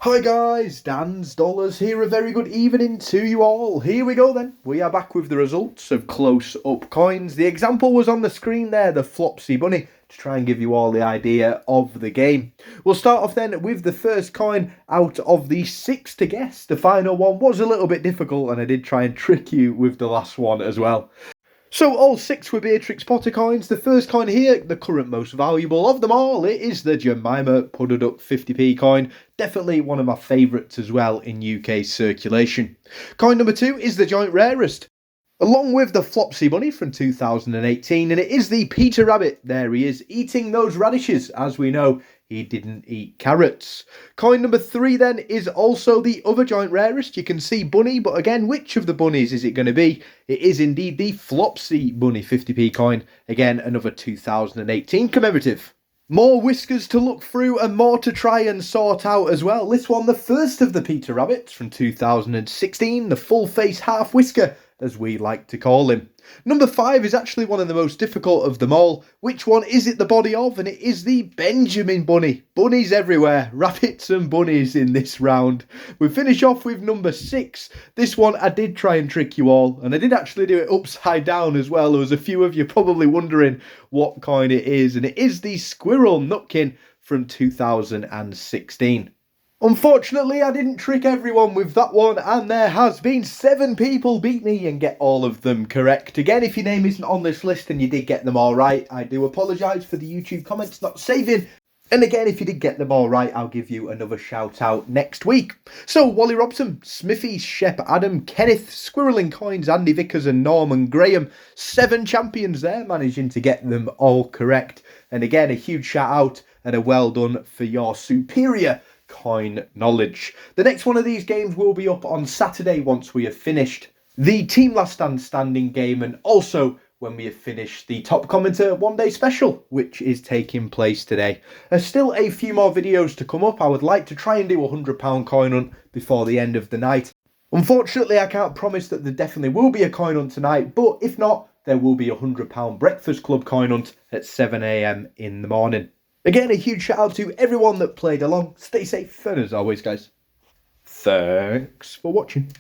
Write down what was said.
Hi guys, Dan's Dollars here. A very good evening to you all. Here we go then. We are back with the results of close-up coins. The example was on the screen there, the Flopsy Bunny, to try and give you all the idea of the game. We'll start off then with the first coin out of the 6 to guess. The final one was a little bit difficult and I did try and trick you with the last one as well. So all 6 were Beatrix Potter coins. The first coin here, the current most valuable of them all, it is the Jemima Puddered Up 50p coin. Definitely one of my favourites as well in UK circulation. Coin number 2 is the joint rarest, along with the Flopsy Bunny from 2018, and it is the Peter Rabbit. There he is, eating those radishes. As we know, he didn't eat carrots. Coin number 3 then is also the other joint rarest. You can see Bunny, but again, which of the bunnies is it going to be? It is indeed the Flopsy Bunny 50p coin. Again, another 2018 commemorative. More whiskers to look through and more to try and sort out as well. This one, the first of the Peter Rabbits from 2016, the full face half whisker, as we like to call him. Number 5 is actually one of the most difficult of them all. Which one is it the body of? And it is the Benjamin Bunny. Bunnies everywhere, rabbits and bunnies in this round. We finish off with number 6. This one I did try and trick you all, and I did actually do it upside down as well. There was a few of you probably wondering what coin it is, and it is the Squirrel Nutkin from 2016. Unfortunately, I didn't trick everyone with that one, and there has been 7 people beat me and get all of them correct. Again, if your name isn't on this list and you did get them all right, I do apologise for the YouTube comments not saving. And again, if you did get them all right, I'll give you another shout out next week. So, Wally Robson, Smithy, Shep Adam, Kenneth, Squirreling Coins, Andy Vickers and Norman Graham. 7 champions there, managing to get them all correct. And again, a huge shout out and a well done for your superior coin knowledge. The next one of these games will be up on Saturday once we have finished the Team Last Stand Standing game, and also when we have finished the Top Commenter One Day Special, which is taking place today. There's still a few more videos to come up. I would like to try and do a £100 coin hunt before the end of the night. Unfortunately, I can't promise that there definitely will be a coin hunt tonight, but if not, there will be a £100 Breakfast Club coin hunt at 7 AM in the morning. Again, a huge shout out to everyone that played along. Stay safe, and as always, guys, thanks for watching.